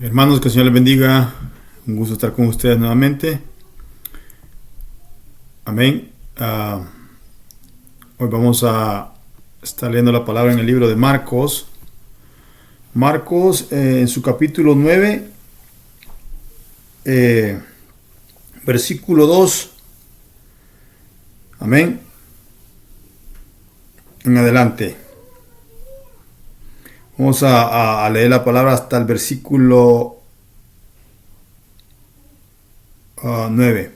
Hermanos, que el Señor les bendiga. Un gusto estar con ustedes nuevamente. Amén. Hoy vamos a estar leyendo la palabra en el libro de Marcos. Marcos, en su capítulo 9, versículo 2. Amén. En adelante. Vamos a leer la palabra hasta el versículo 9.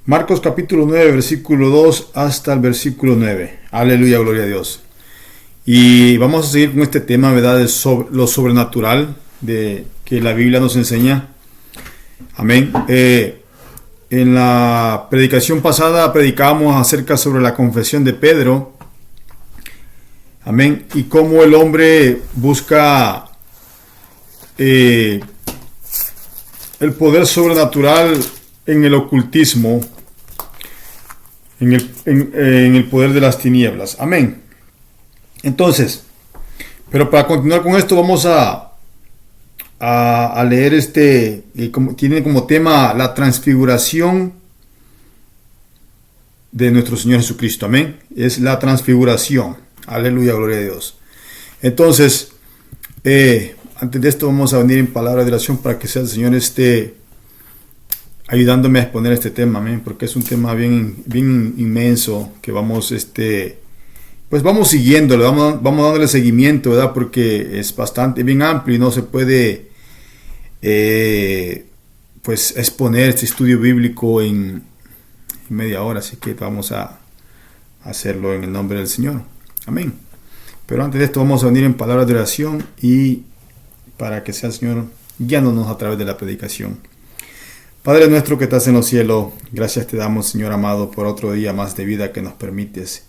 Marcos capítulo 9, versículo 2 hasta el versículo 9. Aleluya, gloria a Dios. Y vamos a seguir con este tema, ¿verdad? De lo sobrenatural de que la Biblia nos enseña. Amén. En la predicación pasada predicábamos acerca sobre la confesión de Pedro. Amén. Y cómo el hombre busca el poder sobrenatural en el ocultismo, en el poder de las tinieblas. Amén. Entonces, pero para continuar con esto vamos a leer tiene como tema la transfiguración de nuestro Señor Jesucristo. Amén. Es la transfiguración. Aleluya, gloria a Dios. Entonces, antes de esto vamos a venir en palabra de oración para que sea el Señor ayudándome a exponer este tema, amén, porque es un tema bien inmenso que vamos, pues vamos siguiéndolo, vamos dándole seguimiento, ¿verdad? Porque es bastante amplio y no se puede, pues exponer este estudio bíblico en media hora, así que vamos a hacerlo en el nombre del Señor. Amén. Pero antes de esto vamos a venir en palabras de oración y para que sea el Señor guiándonos a través de la predicación. Padre nuestro que estás en los cielos, gracias te damos, Señor amado, por otro día más de vida que nos permites.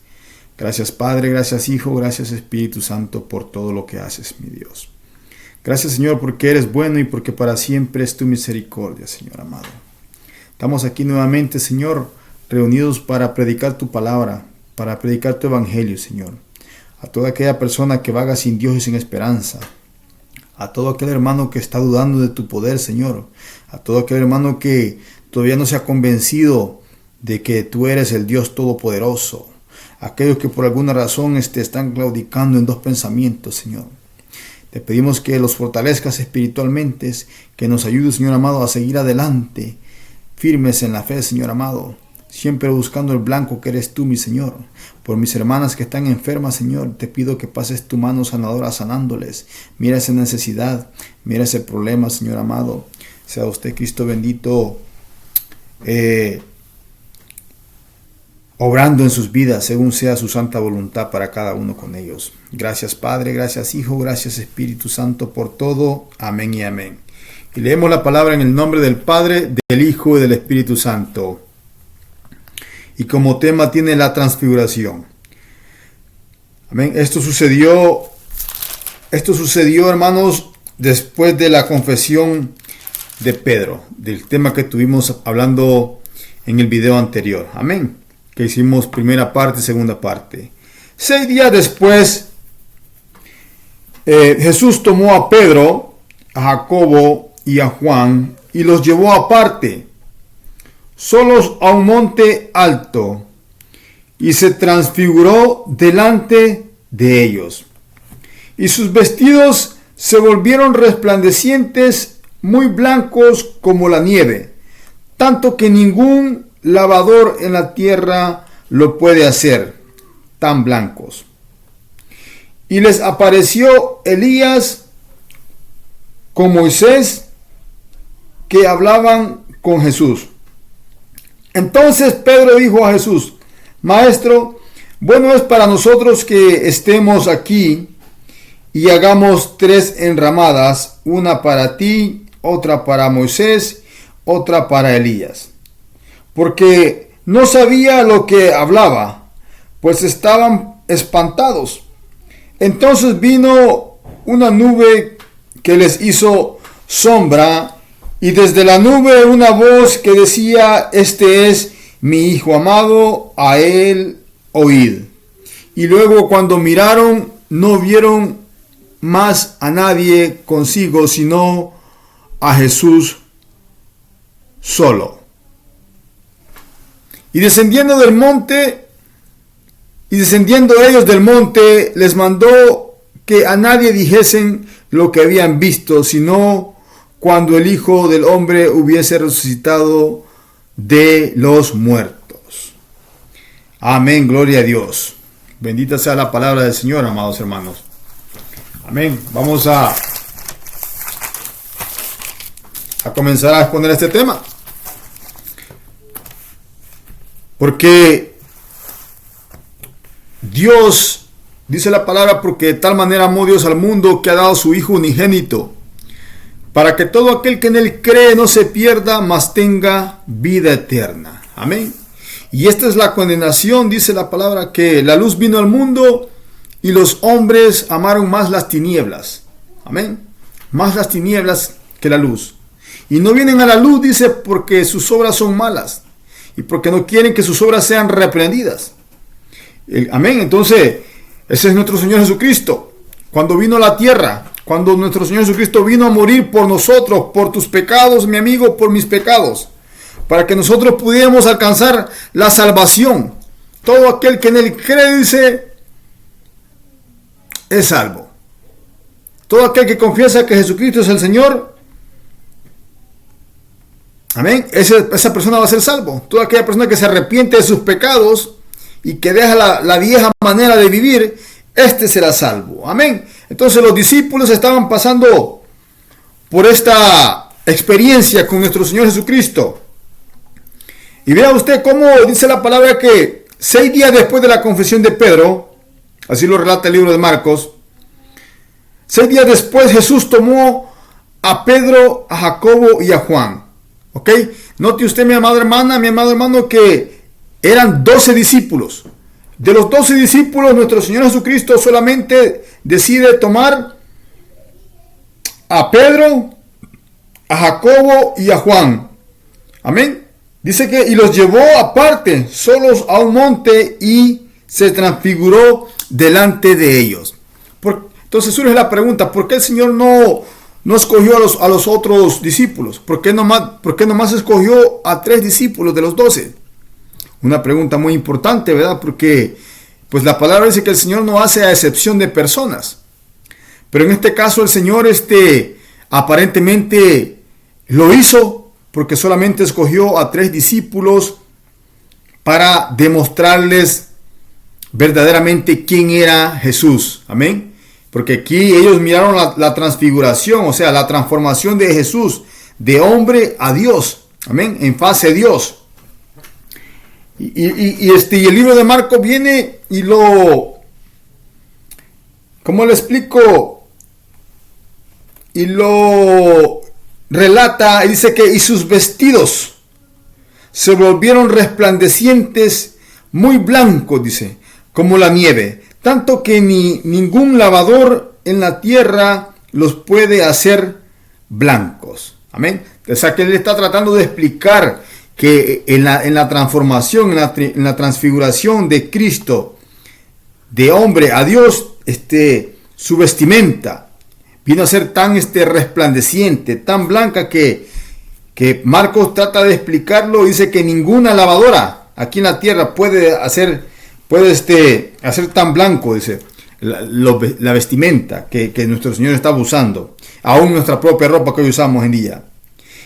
Gracias Padre, gracias Hijo, gracias Espíritu Santo por todo lo que haces, mi Dios. Gracias Señor porque eres bueno y porque para siempre es tu misericordia, Señor amado. Estamos aquí nuevamente, Señor, reunidos para predicar tu palabra, para predicar tu evangelio, Señor. A toda aquella persona que vaga sin Dios y sin esperanza. A todo aquel hermano que está dudando de tu poder, Señor. A todo aquel hermano que todavía no se ha convencido de que tú eres el Dios Todopoderoso. Aquellos que por alguna razón están claudicando en dos pensamientos, Señor. Te pedimos que los fortalezcas espiritualmente, que nos ayudes, Señor amado, a seguir adelante, firmes en la fe, Señor amado. Siempre buscando el blanco que eres tú, mi Señor. Por mis hermanas que están enfermas, Señor, te pido que pases tu mano sanadora sanándoles. Mira esa necesidad, mira ese problema, Señor amado. Sea usted, Cristo bendito, obrando en sus vidas según sea su santa voluntad para cada uno con ellos. Gracias Padre, gracias Hijo, gracias Espíritu Santo por todo. Amén y amén. Y leemos la palabra en el nombre del Padre, del Hijo y del Espíritu Santo. Y como tema tiene la transfiguración. Amén. Esto sucedió, hermanos, después de la confesión de Pedro, del tema que estuvimos hablando en el video anterior. Amén. Que hicimos primera parte, segunda parte. 6 días después, Jesús tomó a Pedro, a Jacobo y a Juan y los llevó aparte, solos a un monte alto, y se transfiguró delante de ellos. Y sus vestidos se volvieron resplandecientes, muy blancos como la nieve, tanto que ningún lavador en la tierra lo puede hacer tan blancos. Y les apareció Elías con Moisés, que hablaban con Jesús. Entonces Pedro dijo a Jesús: Maestro, bueno es para nosotros que estemos aquí y hagamos 3 enramadas, una para ti, otra para Moisés, otra para Elías. Porque no sabía lo que hablaba, pues estaban espantados. Entonces vino una nube que les hizo sombra, y desde la nube una voz que decía: Este es mi Hijo amado, a él oíd. Y luego cuando miraron, no vieron más a nadie consigo, sino a Jesús solo. Y descendiendo ellos del monte, les mandó que a nadie dijesen lo que habían visto, sino cuando el Hijo del Hombre hubiese resucitado de los muertos. Amén, gloria a Dios. Bendita sea la palabra del Señor, amados hermanos. Amén. Vamos a comenzar a exponer este tema. Porque Dios, dice la palabra, porque de tal manera amó Dios al mundo que ha dado a su Hijo unigénito, para que todo aquel que en él cree no se pierda, mas tenga vida eterna. Amén. Y esta es la condenación, dice la palabra, que la luz vino al mundo y los hombres amaron más las tinieblas. Amén. Más las tinieblas que la luz. Y no vienen a la luz, dice, porque sus obras son malas y porque no quieren que sus obras sean reprendidas. Amén. Entonces, ese es nuestro Señor Jesucristo. Cuando vino a la tierra, cuando nuestro Señor Jesucristo vino a morir por nosotros, por tus pecados, mi amigo, por mis pecados, para que nosotros pudiéramos alcanzar la salvación. Todo aquel que en él cree, dice, es salvo. Todo aquel que confiesa que Jesucristo es el Señor, amén, esa persona va a ser salvo. Toda aquella persona que se arrepiente de sus pecados y que deja la vieja manera de vivir, este será salvo. Amén. Entonces los discípulos estaban pasando por esta experiencia con nuestro Señor Jesucristo. Y vea usted cómo dice la palabra que 6 días después de la confesión de Pedro, así lo relata el libro de Marcos, 6 días después Jesús tomó a Pedro, a Jacobo y a Juan. ¿Ok? Note usted, mi amada hermana, mi amado hermano, que eran 12 discípulos. De los 12 discípulos, nuestro Señor Jesucristo solamente decide tomar a Pedro, a Jacobo y a Juan. Amén. Dice que y los llevó aparte, solos a un monte, y se transfiguró delante de ellos. Entonces surge la pregunta, ¿por qué el Señor no escogió a los otros discípulos? ¿Por qué nomás escogió a 3 discípulos de los 12? Una pregunta muy importante, ¿verdad? Porque pues la palabra dice que el Señor no hace a excepción de personas. Pero en este caso el Señor aparentemente lo hizo porque solamente escogió a 3 discípulos para demostrarles verdaderamente quién era Jesús. Amén. Porque aquí ellos miraron la transfiguración, o sea, la transformación de Jesús de hombre a Dios. Amén. En faz de Dios. Y el libro de Marcos viene y ¿cómo le explico? Y lo relata y dice que y sus vestidos se volvieron resplandecientes, muy blancos, dice, como la nieve, tanto que ningún lavador en la tierra los puede hacer blancos. Amén. O sea que él está tratando de explicar que en la transformación, en la transfiguración de Cristo, de hombre a Dios, su vestimenta vino a ser tan resplandeciente, tan blanca que Marcos trata de explicarlo. Dice que ninguna lavadora aquí en la tierra puede hacer tan blanco, dice, la vestimenta que nuestro Señor estaba usando, aún nuestra propia ropa que hoy usamos en día.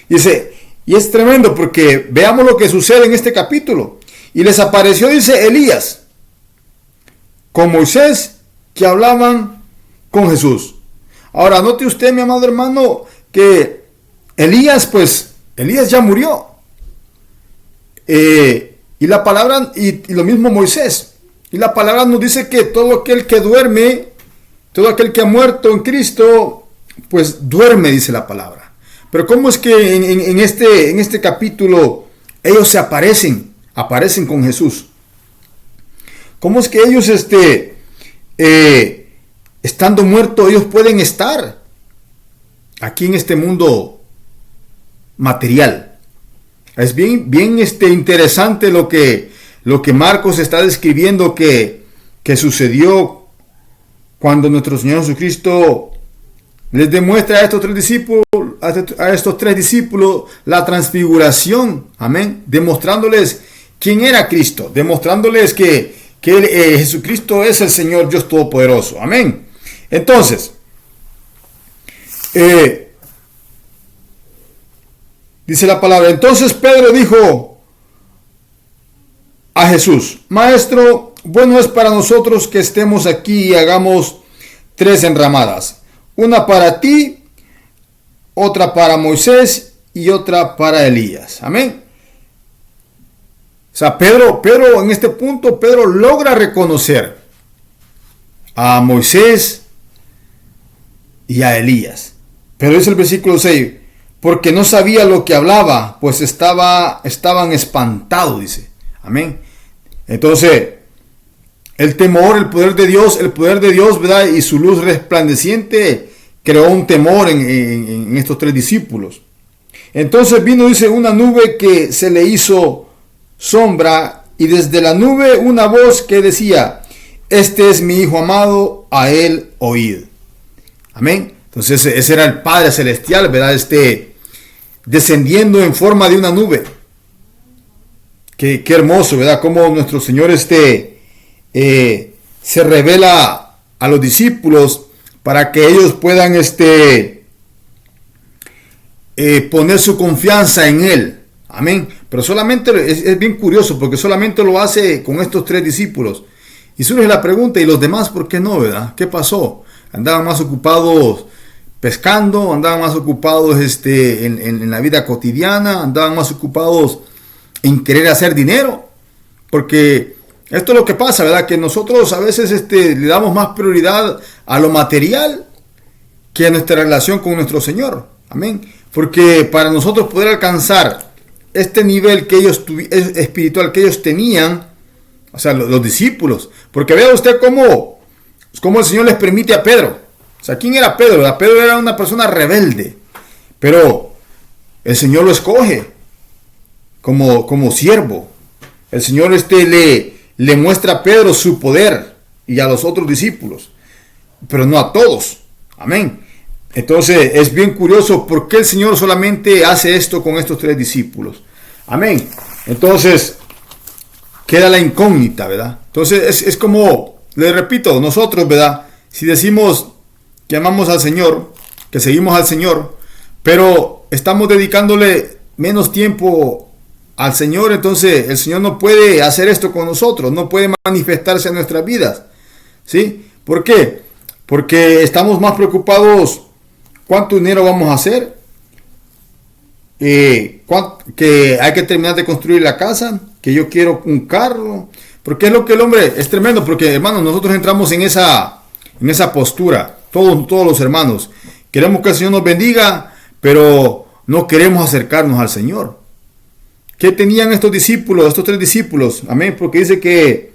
Dice, y es tremendo porque veamos lo que sucede en este capítulo. Y les apareció, dice, Elías con Moisés, que hablaban con Jesús. Ahora, note usted, mi amado hermano, que Elías ya murió. Y la palabra, y lo mismo Moisés. Y la palabra nos dice que todo aquel que duerme, todo aquel que ha muerto en Cristo, pues duerme, dice la palabra. Pero ¿cómo es que en este capítulo ellos se aparecen con Jesús? ¿Cómo es que ellos, estando muertos, ellos pueden estar aquí en este mundo material? Es bien interesante lo que Marcos está describiendo que sucedió cuando nuestro Señor Jesucristo les demuestra a estos tres discípulos la transfiguración, amén, demostrándoles quién era Cristo, demostrándoles que Jesucristo es el Señor Dios Todopoderoso, amén. Entonces, dice la palabra, entonces Pedro dijo a Jesús, Maestro, bueno es para nosotros que estemos aquí y hagamos 3 enramadas, una para ti, otra para Moisés y otra para Elías. Amén. O sea, Pedro en este punto, Pedro logra reconocer a Moisés y a Elías. Pero dice el versículo 6, porque no sabía lo que hablaba, pues estaban espantados, dice. Amén. Entonces, el temor, el poder de Dios, ¿verdad? Y su luz resplandeciente creó un temor en estos 3 discípulos. Entonces vino, dice, una nube que se le hizo sombra, y desde la nube una voz que decía, este es mi Hijo amado, a él oíd. Amén. Entonces ese era el Padre Celestial, ¿verdad? Descendiendo en forma de una nube. Qué hermoso, ¿verdad? Como nuestro Señor se revela a los discípulos para que ellos puedan poner su confianza en Él. Amén. Pero solamente es bien curioso porque solamente lo hace con estos 3 discípulos. Y surge la pregunta, ¿y los demás por qué no, verdad? ¿Qué pasó? Andaban más ocupados pescando, andaban más ocupados en la vida cotidiana, andaban más ocupados en querer hacer dinero. Porque esto es lo que pasa, ¿verdad? Que nosotros a veces le damos más prioridad a lo material que a nuestra relación con nuestro Señor. Amén. Porque para nosotros poder alcanzar este nivel espiritual que ellos tenían, o sea, los discípulos, porque vea usted cómo el Señor les permite a Pedro. O sea, ¿quién era Pedro? ¿Verdad? Pedro era una persona rebelde, pero el Señor lo escoge como siervo. El Señor le muestra a Pedro su poder y a los otros discípulos, pero no a todos. Amén. Entonces es bien curioso por qué el Señor solamente hace esto con estos 3 discípulos. Amén. Entonces queda la incógnita, ¿verdad? Entonces es como, le repito, nosotros, ¿verdad? Si decimos que amamos al Señor, que seguimos al Señor, pero estamos dedicándole menos tiempo al Señor, entonces el Señor no puede hacer esto con nosotros, no puede manifestarse en nuestras vidas. ¿Sí? ¿Por qué? Porque estamos más preocupados cuánto dinero vamos a hacer, que hay que terminar de construir la casa, que yo quiero un carro, porque es lo que el hombre es tremendo, porque hermanos, nosotros entramos en esa postura, todos los hermanos, queremos que el Señor nos bendiga, pero no queremos acercarnos al Señor. ¿Qué tenían estos 3 discípulos? Amén, porque dice que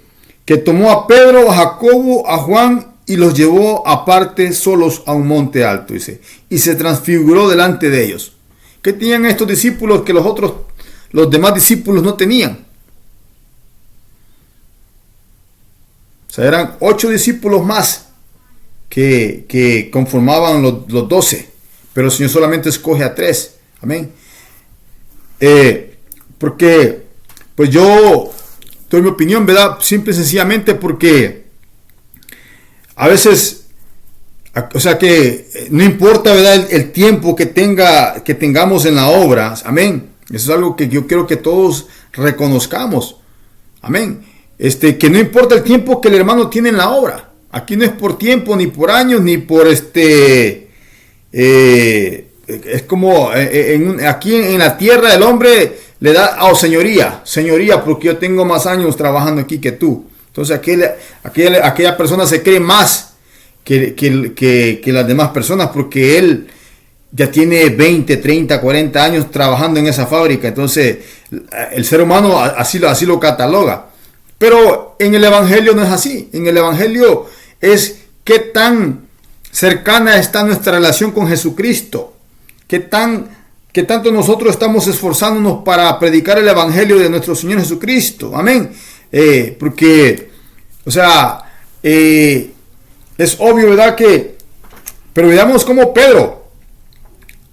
tomó a Pedro, a Jacobo, a Juan y los llevó aparte solos a un monte alto, dice, y se transfiguró delante de ellos. ¿Qué tenían estos discípulos que los demás discípulos no tenían? O sea, eran 8 discípulos más que conformaban los 12, pero el Señor solamente escoge a 3. Amén. Porque, pues yo doy mi opinión, ¿verdad? Simple y sencillamente porque a veces, o sea, que no importa, ¿verdad? El tiempo que tengamos en la obra. Amén. Eso es algo que yo quiero que todos reconozcamos. Amén. Que no importa el tiempo que el hermano tiene en la obra. Aquí no es por tiempo, ni por años, ni por es como aquí en la tierra el hombre le da señoría, porque yo tengo más años trabajando aquí que tú. Entonces aquella persona se cree más que las demás personas, porque él ya tiene 20, 30, 40 años trabajando en esa fábrica. Entonces el ser humano así lo cataloga. Pero en el Evangelio no es así. En el Evangelio es qué tan cercana está nuestra relación con Jesucristo. Qué tanto nosotros estamos esforzándonos para predicar el Evangelio de nuestro Señor Jesucristo. Amén. Porque, o sea, es obvio, ¿verdad? Pero veamos cómo Pedro,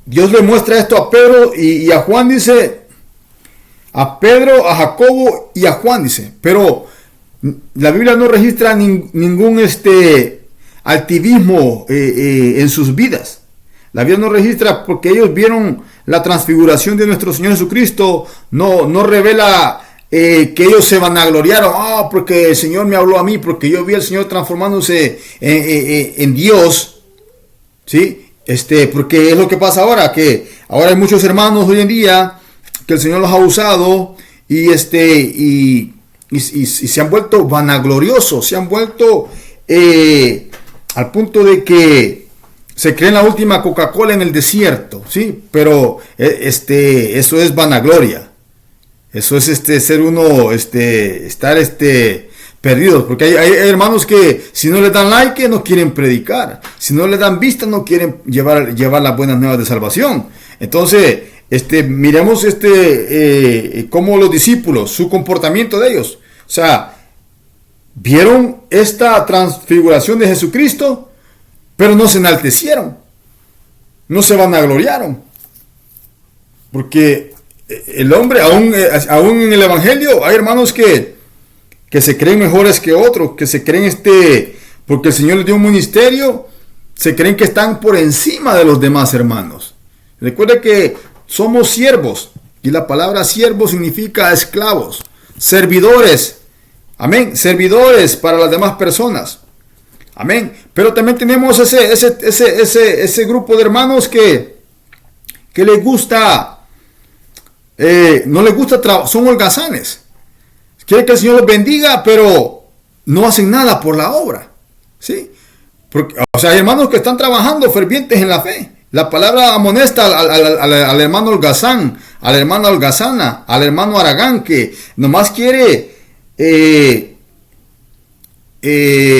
Dios le muestra esto a Pedro y a Juan, dice, a Pedro, a Jacobo y a Juan, dice, pero la Biblia no registra ningún altivismo en sus vidas. La Biblia no registra porque ellos vieron la transfiguración de nuestro Señor Jesucristo, no revela que ellos se vanagloriaron, porque el Señor me habló a mí, porque yo vi al Señor transformándose en Dios, ¿sí? Porque es lo que pasa ahora, que ahora hay muchos hermanos hoy en día que el Señor los ha usado y se han vuelto vanagloriosos, se han vuelto al punto de que se creen la última Coca-Cola en el desierto, ¿sí? Pero eso es vanagloria. Eso es ser uno, estar perdidos, porque hay hermanos que si no le dan like no quieren predicar, si no le dan vista no quieren llevar las buenas nuevas de salvación. Entonces, miremos cómo los discípulos, su comportamiento de ellos, o sea, vieron esta transfiguración de Jesucristo, pero no se enaltecieron, no se vanagloriaron, porque el hombre, aún en el Evangelio, hay hermanos que se creen mejores que otros, que se creen porque el Señor les dio un ministerio, se creen que están por encima de los demás hermanos. Recuerde que somos siervos, y la palabra siervo significa esclavos, servidores, amén, servidores para las demás personas, amén. Pero también tenemos ese grupo de hermanos que les gusta, no les gusta, son holgazanes. Quieren que el Señor los bendiga, pero no hacen nada por la obra, ¿sí? Porque, o sea, hay hermanos que están trabajando fervientes en la fe. La palabra amonesta al hermano holgazán, a la hermana holgazana, al hermano aragán, que nomás quiere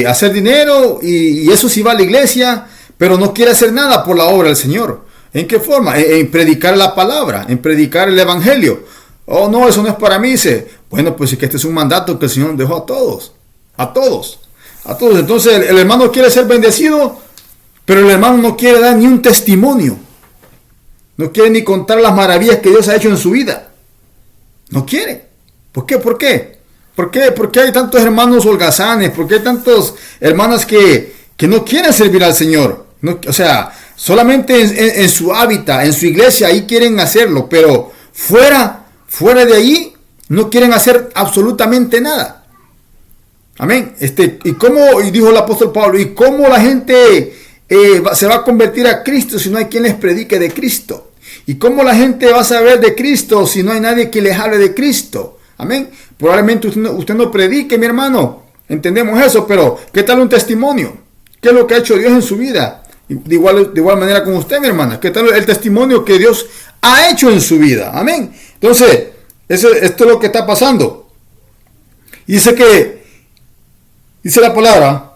hacer dinero y eso sí va a la iglesia, pero no quiere hacer nada por la obra del Señor. ¿En qué forma? En predicar la palabra, en predicar el evangelio. Oh, no, eso no es para mí, dice. Bueno, pues es que este es un mandato que el Señor dejó a todos. Entonces el hermano quiere ser bendecido, pero el hermano no quiere dar ni un testimonio. No quiere ni contar las maravillas que Dios ha hecho en su vida. No quiere. ¿Por qué? ¿Por qué hay tantos hermanos holgazanes? ¿Por qué hay tantas hermanas que no quieren servir al Señor? No, o sea, solamente en su hábitat, en su iglesia, ahí quieren hacerlo, pero fuera de ahí no quieren hacer absolutamente nada. Amén. Y dijo el apóstol Pablo, ¿y cómo la gente se va a convertir a Cristo si no hay quien les predique de Cristo? ¿Y cómo la gente va a saber de Cristo si no hay nadie que les hable de Cristo? Amén. Probablemente usted no predique, mi hermano. Entendemos eso, pero ¿qué tal un testimonio? ¿Qué es lo que ha hecho Dios en su vida? De igual manera con usted, mi hermana. ¿Qué tal el testimonio que Dios ha hecho en su vida? Amén. Entonces, esto es lo que está pasando. Y dice la palabra,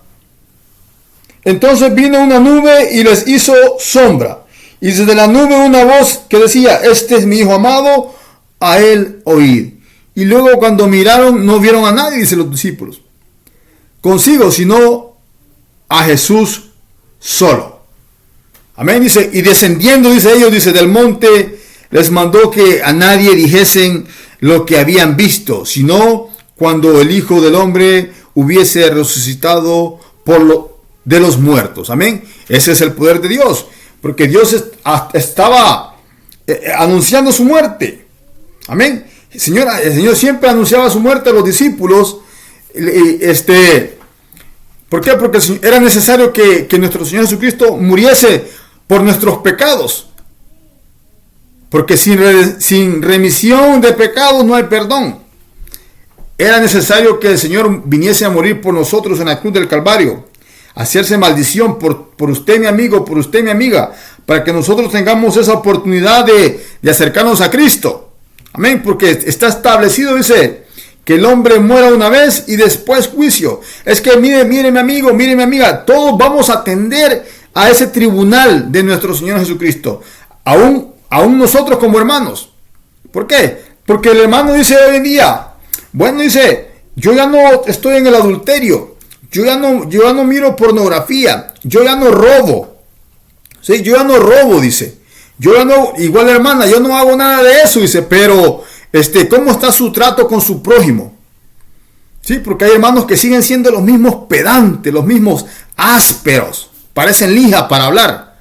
entonces vino una nube y les hizo sombra. Y desde la nube una voz que decía, este es mi hijo amado, a él oíd. Y luego cuando miraron no vieron a nadie, dice los discípulos, consigo, sino a Jesús solo. Amén, dice, y descendiendo, dice ellos, dice, del monte, les mandó que a nadie dijesen lo que habían visto, sino cuando el Hijo del Hombre hubiese resucitado de los muertos. Amén. Ese es el poder de Dios, porque Dios estaba anunciando su muerte. Amén. El Señor siempre anunciaba su muerte a los discípulos. ¿Por qué? Porque era necesario que nuestro Señor Jesucristo muriese por nuestros pecados. Porque sin remisión de pecados no hay perdón. Era necesario que el Señor viniese a morir por nosotros en la cruz del Calvario. Hacerse maldición por usted, mi amigo, por usted, mi amiga. Para que nosotros tengamos esa oportunidad de acercarnos a Cristo. Amén. Porque está establecido, dice, que el hombre muera una vez y después juicio. Es que mire mi amigo, mire mi amiga. Todos vamos a atender a ese tribunal de nuestro Señor Jesucristo. Aún nosotros como hermanos. ¿Por qué? Porque el hermano dice hoy en día, bueno, dice, yo ya no estoy en el adulterio, yo ya no miro pornografía, yo ya no robo. Sí, yo ya no robo, dice. Yo ya no, igual hermana, yo no hago nada de eso, dice, pero ¿cómo está su trato con su prójimo? Sí, porque hay hermanos que siguen siendo los mismos pedantes, los mismos ásperos, parecen lija para hablar.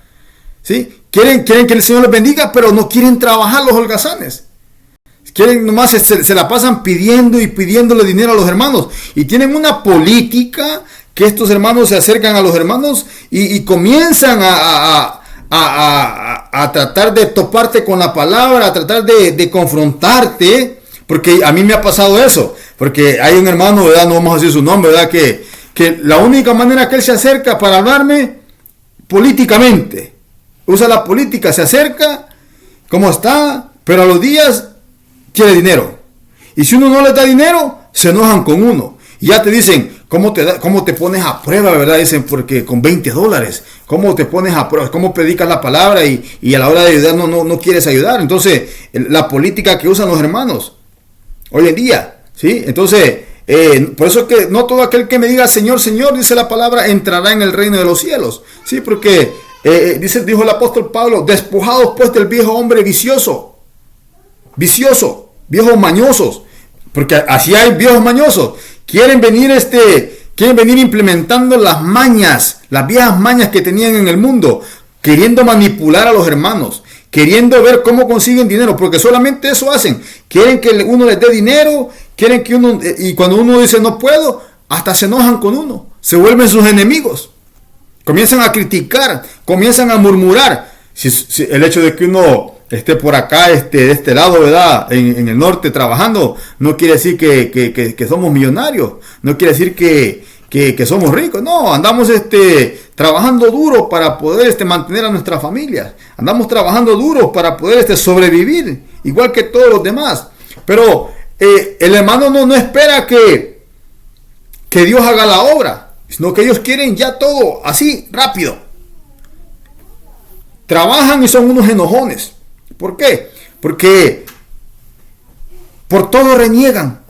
¿Sí? Quieren que el Señor les bendiga, pero no quieren trabajar los holgazanes. Quieren nomás, se la pasan pidiendo y pidiéndole dinero a los hermanos. Y tienen una política que estos hermanos se acercan a los hermanos y comienzan a tratar de toparte con la palabra, a tratar de confrontarte. Porque a mí me ha pasado eso. Porque hay un hermano, ¿verdad? No vamos a decir su nombre, ¿verdad? Que la única manera que él se acerca para hablarme políticamente. Usa la política, se acerca, ¿cómo está? Pero a los días quiere dinero. Y si uno no le da dinero, se enojan con uno. Y ya te dicen, ¿cómo te pones a prueba, verdad? Dicen, porque con $20, ¿cómo te pones a prueba? ¿Cómo predicas la palabra y a la hora de ayudar no quieres ayudar? Entonces, la política que usan los hermanos hoy en día, ¿sí? Entonces, por eso que no todo aquel que me diga Señor, Señor, dice la palabra, entrará en el reino de los cielos, ¿sí? Porque dijo el apóstol Pablo, despojados pues del viejo hombre vicioso, viejos mañosos, porque así hay viejos mañosos, quieren venir implementando las viejas mañas que tenían en el mundo, queriendo manipular a los hermanos, queriendo ver cómo consiguen dinero, porque solamente eso hacen. Quieren que uno les dé dinero, quieren que uno, y cuando uno dice no puedo, hasta se enojan con uno, se vuelven sus enemigos, comienzan a criticar, comienzan a murmurar. Si el hecho de que uno esté por acá, de este lado, ¿verdad? En el norte trabajando, no quiere decir que somos millonarios, no quiere decir que somos ricos. No, andamos trabajando duro para poder mantener a nuestras familias. Andamos trabajando duro para poder sobrevivir, igual que todos los demás. Pero el hermano no espera que Dios haga la obra, sino que ellos quieren ya todo así, rápido. Trabajan y son unos enojones. ¿Por qué? Porque por todo reniegan.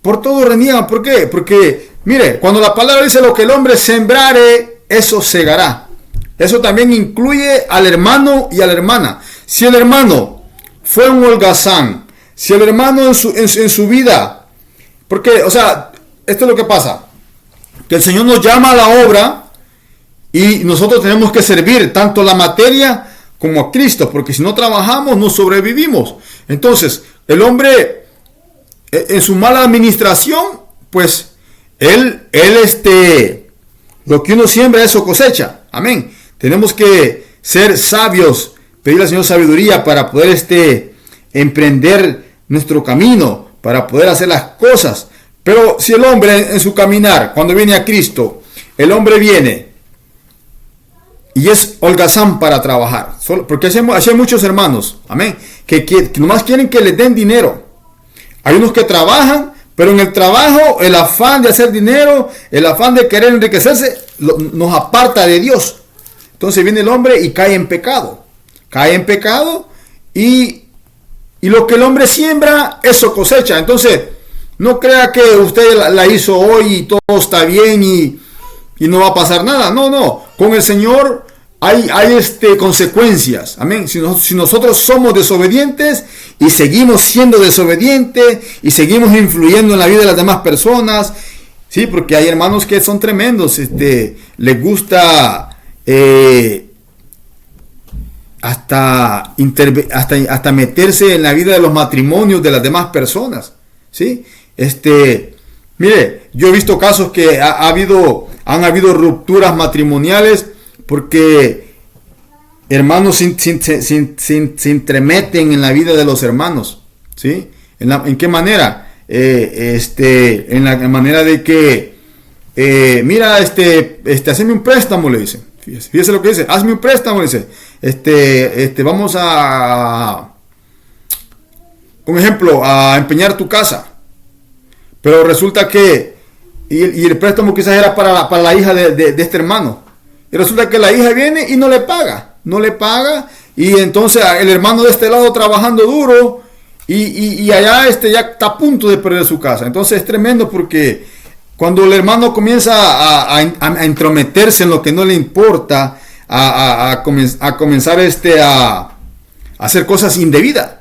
Por todo reniegan. ¿Por qué? Porque, mire, cuando la palabra dice lo que el hombre sembrare, eso segará. Eso también incluye al hermano y a la hermana. Si el hermano fue un holgazán, si el hermano en su vida, porque, o sea, esto es lo que pasa, que el Señor nos llama a la obra y nosotros tenemos que servir tanto la materia como a Cristo, porque si no trabajamos no sobrevivimos. Entonces, el hombre en su mala administración, pues él lo que uno siembra, eso cosecha. Amén. Tenemos que ser sabios, pedirle al Señor sabiduría para poder emprender nuestro camino, para poder hacer las cosas. Pero si el hombre en su caminar, cuando viene a Cristo, el hombre viene y es holgazán para trabajar, porque hay muchos hermanos, amén, que nomás quieren que les den dinero. Hay unos que trabajan, pero en el trabajo, el afán de hacer dinero, el afán de querer enriquecerse, nos aparta de Dios. Entonces viene el hombre y cae en pecado. Y lo que el hombre siembra, eso cosecha. Entonces, no crea que usted la hizo hoy y todo está bien y no va a pasar nada. No. Con el Señor hay consecuencias. Amén. Si nosotros somos desobedientes y seguimos siendo desobedientes y seguimos influyendo en la vida de las demás personas, sí, porque hay hermanos que son tremendos, les gusta hasta meterse en la vida de los matrimonios de las demás personas, sí. Mire, yo he visto casos que han habido rupturas matrimoniales porque hermanos se entremeten en la vida de los hermanos, ¿sí? ¿En qué manera? En la manera de que, mira, hazme un préstamo, le dicen. Fíjese lo que dice, hazme un préstamo, le dice. Vamos un ejemplo, a empeñar tu casa. Pero resulta que, y el préstamo quizás era para la hija de este hermano. Y resulta que la hija viene y no le paga. Y entonces el hermano de este lado trabajando duro y allá ya está a punto de perder su casa. Entonces es tremendo porque Cuando el hermano comienza a entrometerse en lo que no le importa, a comenzar a hacer cosas indebidas,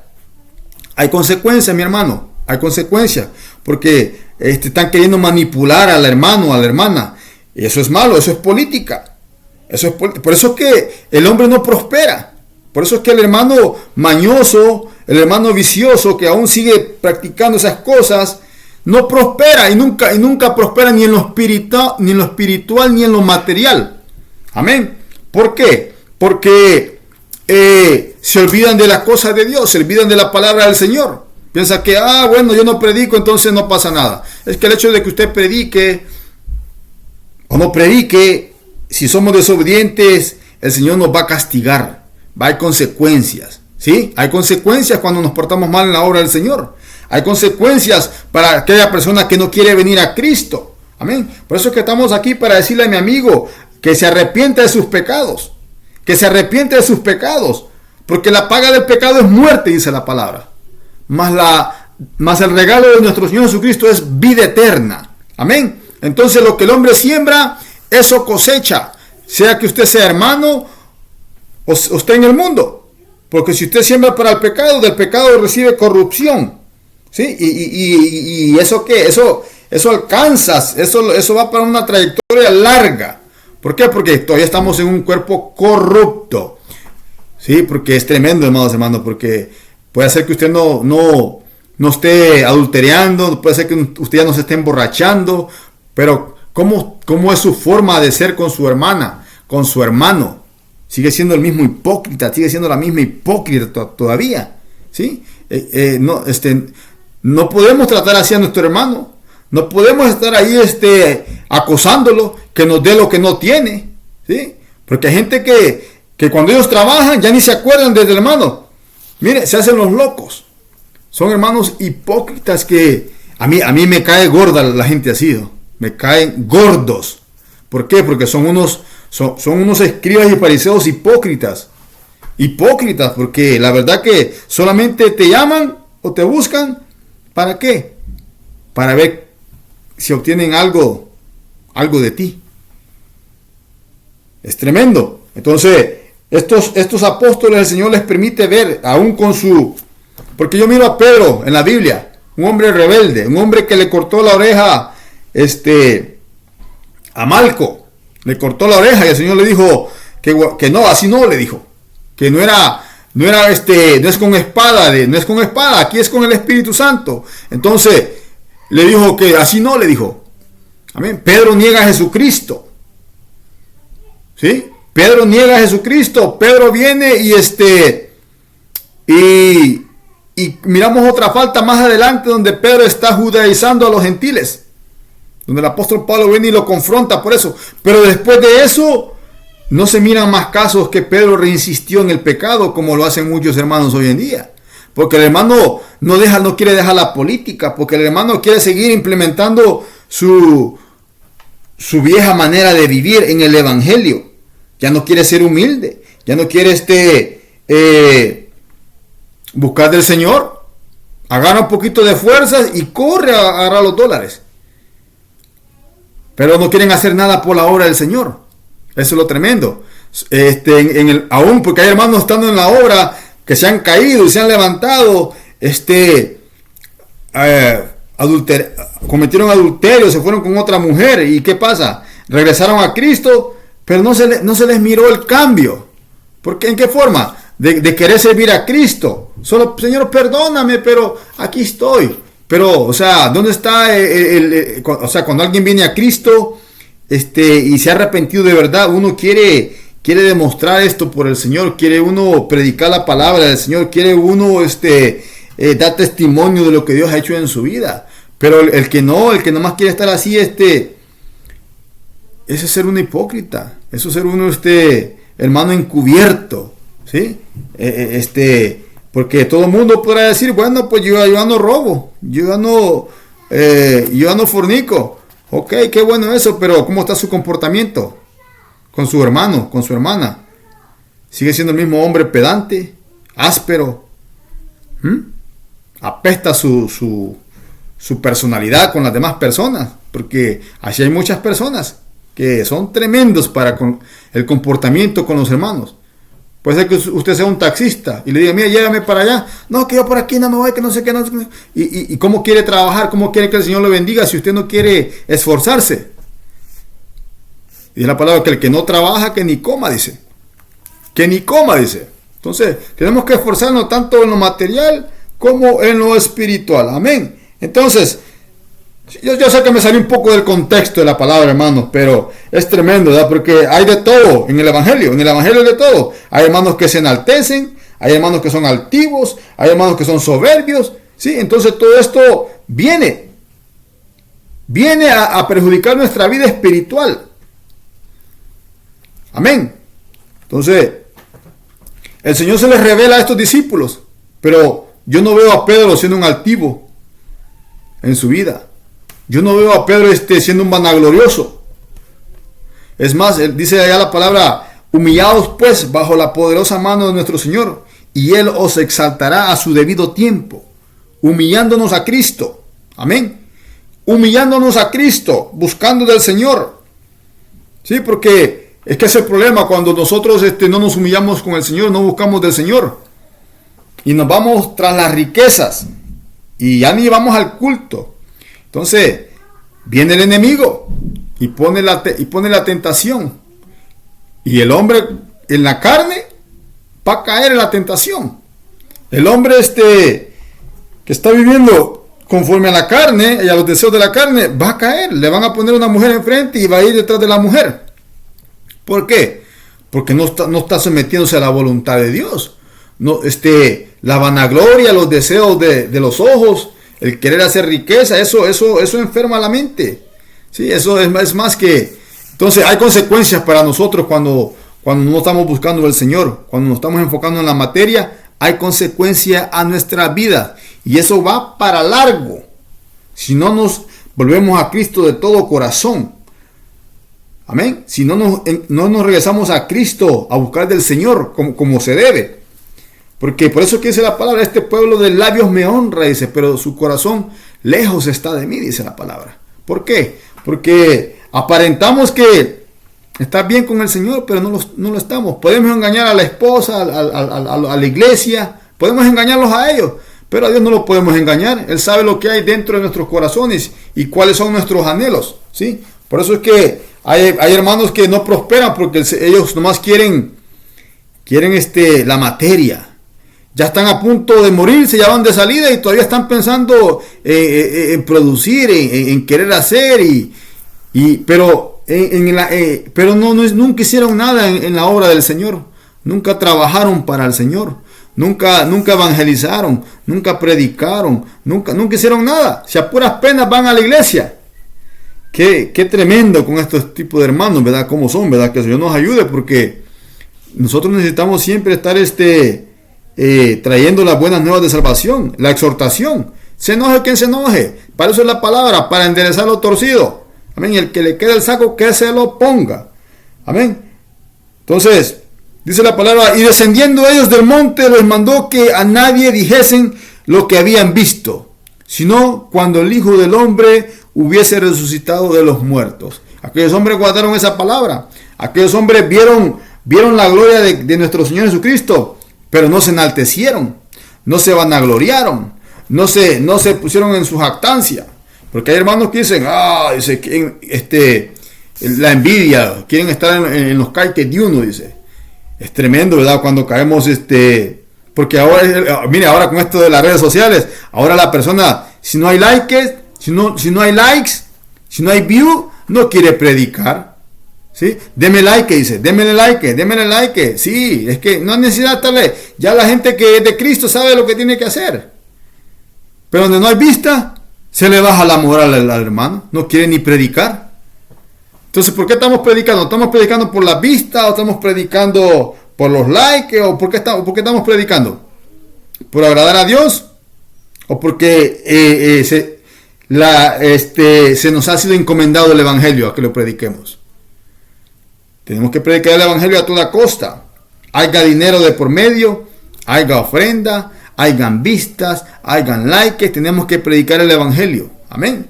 hay consecuencias, mi hermano, hay consecuencias, porque están queriendo manipular al hermano o a la hermana. Y eso es malo, eso es política. Por eso es que el hombre no prospera. Por eso es que el hermano mañoso, el hermano vicioso que aún sigue practicando esas cosas, no prospera y nunca prospera ni en lo espiritual, ni en lo material. Amén. ¿Por qué? Porque se olvidan de las cosas de Dios, se olvidan de la palabra del Señor. Piensa que, bueno, yo no predico, entonces no pasa nada. Es que el hecho de que usted predique o no predique, si somos desobedientes, el Señor nos va a castigar. Hay consecuencias, ¿sí? Hay consecuencias cuando nos portamos mal en la obra del Señor. Hay consecuencias para aquella persona que no quiere venir a Cristo. Amén. Por eso es que estamos aquí para decirle a mi amigo que se arrepiente de sus pecados. Que se arrepiente de sus pecados. Porque la paga del pecado es muerte, dice la palabra. Más el regalo de nuestro Señor Jesucristo es vida eterna. Amén. Entonces lo que el hombre siembra, eso cosecha. Sea que usted sea hermano o esté en el mundo. Porque si usted siembra para el pecado, del pecado recibe corrupción. ¿Sí? Y eso qué, eso alcanzas, eso va para una trayectoria larga. ¿Por qué? Porque todavía estamos en un cuerpo corrupto. Sí, porque es tremendo, hermanos, porque puede ser que usted no esté adulterando, puede ser que usted ya no se esté emborrachando, pero ¿cómo es su forma de ser con su hermana, con su hermano? Sigue siendo el mismo hipócrita, sigue siendo la misma hipócrita todavía. ¿Sí? No podemos tratar así a nuestro hermano. No podemos estar ahí acosándolo, que nos dé lo que no tiene. ¿Sí? Porque hay gente que cuando ellos trabajan ya ni se acuerdan del hermano. Mire, se hacen los locos. Son hermanos hipócritas que a mí me cae gorda la gente así, ¿no? Me caen gordos. ¿Por qué? Porque son unos escribas y fariseos hipócritas. Hipócritas, porque la verdad que solamente te llaman o te buscan. ¿Para qué? Para ver si obtienen algo de ti. Es tremendo. Entonces, estos apóstoles el Señor les permite ver, aún con porque yo miro a Pedro en la Biblia, un hombre rebelde, un hombre que le cortó la oreja a Malco. Le cortó la oreja y el Señor le dijo que no, así no, le dijo. Que no es con espada, no es con espada, aquí es con el Espíritu Santo. Entonces le dijo que así no, le dijo. Amén. Pedro niega a Jesucristo. ¿Sí? Pedro niega a Jesucristo. Pedro viene y miramos otra falta más adelante donde Pedro está judaizando a los gentiles. Donde el apóstol Pablo viene y lo confronta por eso. Pero después de eso no se miran más casos que Pedro reinsistió en el pecado como lo hacen muchos hermanos hoy en día. Porque el hermano no quiere dejar la política, porque el hermano quiere seguir implementando su vieja manera de vivir en el evangelio. Ya no quiere ser humilde, ya no quiere buscar del Señor. Agarra un poquito de fuerzas y corre a agarrar los dólares. Pero no quieren hacer nada por la obra del Señor. Eso es lo tremendo. Aún porque hay hermanos estando en la obra que se han caído y se han levantado, cometieron adulterio, se fueron con otra mujer. ¿Y qué pasa? Regresaron a Cristo, pero no se les miró el cambio. ¿Por qué? ¿En qué forma? De querer servir a Cristo. Solo, Señor, perdóname, pero aquí estoy. Pero, o sea, ¿dónde está cuando alguien viene a Cristo y se ha arrepentido de verdad? Uno quiere demostrar esto por el Señor, quiere uno predicar la palabra del Señor, quiere uno dar testimonio de lo que Dios ha hecho en su vida. Pero el que nomás quiere estar así, ese es ser un hipócrita, eso es ser uno hermano encubierto, ¿sí? Porque todo el mundo podrá decir, bueno, pues yo no robo, yo no fornico. Ok, qué bueno eso, pero ¿cómo está su comportamiento con su hermano, con su hermana? ¿Sigue siendo el mismo hombre pedante, áspero? ¿Apesta su su personalidad con las demás personas, porque así hay muchas personas que son tremendos para el comportamiento con los hermanos. Puede ser que usted sea un taxista y le diga, mira, llévame para allá. No, que yo por aquí no me voy, que no sé qué. No sé qué. ¿Y cómo quiere trabajar? ¿Cómo quiere que el Señor lo bendiga si usted no quiere esforzarse? Y es la palabra que el que no trabaja, que ni coma, dice. Que ni coma, dice. Entonces, tenemos que esforzarnos tanto en lo material como en lo espiritual. Amén. Entonces, yo sé que me salió un poco del contexto de la palabra, hermanos, pero es tremendo, ¿verdad? Porque hay de todo en el Evangelio hay de todo. Hay hermanos que se enaltecen, hay hermanos que son altivos, hay hermanos que son soberbios, ¿sí? Entonces todo esto viene a perjudicar nuestra vida espiritual. Amén. Entonces, el Señor se les revela a estos discípulos, pero yo no veo a Pedro siendo un altivo en su vida. Yo no veo a Pedro siendo un vanaglorioso. Es más, él dice allá la palabra, humillaos pues bajo la poderosa mano de nuestro Señor, y Él os exaltará a su debido tiempo, humillándonos a Cristo. Amén. Humillándonos a Cristo, buscando del Señor. Sí, porque es que ese es el problema, cuando nosotros no nos humillamos con el Señor, no buscamos del Señor. Y nos vamos tras las riquezas, y ya ni vamos al culto. Entonces, viene el enemigo y pone la tentación. Y el hombre en la carne va a caer en la tentación. El hombre que está viviendo conforme a la carne y a los deseos de la carne va a caer. Le van a poner una mujer enfrente y va a ir detrás de la mujer. ¿Por qué? Porque no está sometiéndose a la voluntad de Dios. No, la vanagloria, los deseos de los ojos, el querer hacer riqueza, eso enferma la mente. Sí, eso es más que... Entonces hay consecuencias para nosotros cuando no estamos buscando al Señor, cuando nos estamos enfocando en la materia, hay consecuencias a nuestra vida. Y eso va para largo. Si no nos volvemos a Cristo de todo corazón. Amén. Si no nos regresamos a Cristo a buscar del Señor como se debe. Porque por eso que dice la palabra, este pueblo de labios me honra, dice, pero su corazón lejos está de mí, dice la palabra. ¿Por qué? Porque aparentamos que está bien con el Señor, pero no lo estamos. Podemos engañar a la esposa, a la iglesia, podemos engañarlos a ellos, pero a Dios no lo podemos engañar. Él sabe lo que hay dentro de nuestros corazones y cuáles son nuestros anhelos, ¿sí? Por eso es que hay hermanos que no prosperan porque ellos nomás quieren la materia. Ya están a punto de morirse, ya van de salida y todavía están pensando en producir, en querer hacer, pero nunca hicieron nada en la obra del Señor. Nunca trabajaron para el Señor. Nunca evangelizaron, nunca predicaron, nunca hicieron nada. Si a puras penas van a la iglesia. Qué tremendo con estos tipos de hermanos, ¿verdad? ¿Cómo son, verdad? Que el Señor nos ayude, porque nosotros necesitamos siempre estar trayendo las buenas nuevas de salvación, la exhortación. Se enoje quien se enoje, para eso es la palabra, para enderezar lo torcido. Amén. El que le quede el saco, que se lo ponga. Amén. Entonces, dice la palabra, y descendiendo ellos del monte, les mandó que a nadie dijesen lo que habían visto, sino cuando el Hijo del Hombre hubiese resucitado de los muertos. Aquellos hombres guardaron esa palabra. Aquellos hombres vieron la gloria de nuestro Señor Jesucristo, pero no se enaltecieron, no se vanagloriaron, no se pusieron en su jactancia. Porque hay hermanos que dicen, la envidia, quieren estar en los caiques de uno, dice. Es tremendo, ¿verdad? Cuando caemos, porque ahora, mire, ahora con esto de las redes sociales, ahora la persona, si no hay likes, si no hay likes, si no hay view, no quiere predicar. ¿Sí? Deme like, dice, démele like. Sí, es que no hay necesidad de estarle. Ya la gente que es de Cristo sabe lo que tiene que hacer. Pero donde no hay vista, se le baja la moral al hermano. No quiere ni predicar. Entonces, ¿por qué estamos predicando? ¿Estamos predicando por la vista o estamos predicando por los likes? ¿O por qué estamos predicando? ¿Por agradar a Dios? ¿O porque se nos ha sido encomendado el Evangelio a que lo prediquemos? Tenemos que predicar el Evangelio a toda costa. Haya dinero de por medio, haya ofrenda, hayan vistas, hayan likes, tenemos que predicar el evangelio. Amén.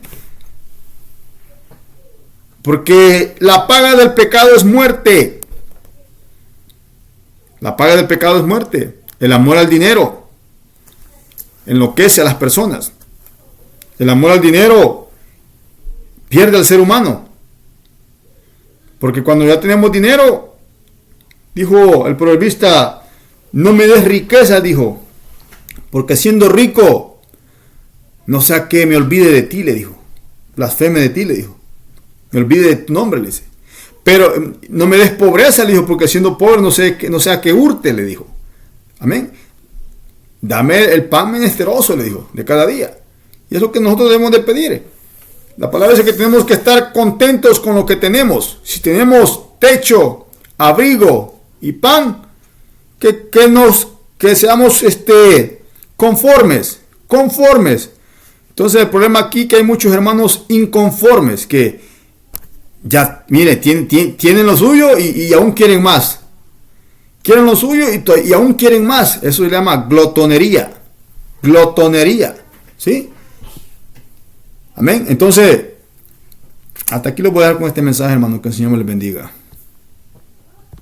Porque la paga del pecado es muerte. La paga del pecado es muerte. El amor al dinero enloquece a las personas. El amor al dinero pierde al ser humano. Porque cuando ya tenemos dinero, dijo el proverbista, no me des riqueza, dijo, porque siendo rico, no sea que me olvide de ti, le dijo. Blasfeme de ti, le dijo. Me olvide de tu nombre, le dice. Pero no me des pobreza, le dijo, porque siendo pobre no sea que hurte, le dijo. Amén. Dame el pan menesteroso, le dijo, de cada día. Y es lo que nosotros debemos de pedir. La palabra dice que tenemos que estar contentos con lo que tenemos. Si tenemos techo, abrigo y pan, que seamos conformes. Entonces el problema aquí es que hay muchos hermanos inconformes que ya, mire, tienen lo suyo y aún quieren más. Quieren lo suyo y aún quieren más. Eso se llama glotonería. ¿Sí? Amén. Entonces, hasta aquí lo voy a dar con este mensaje, hermano. Que el Señor me les bendiga.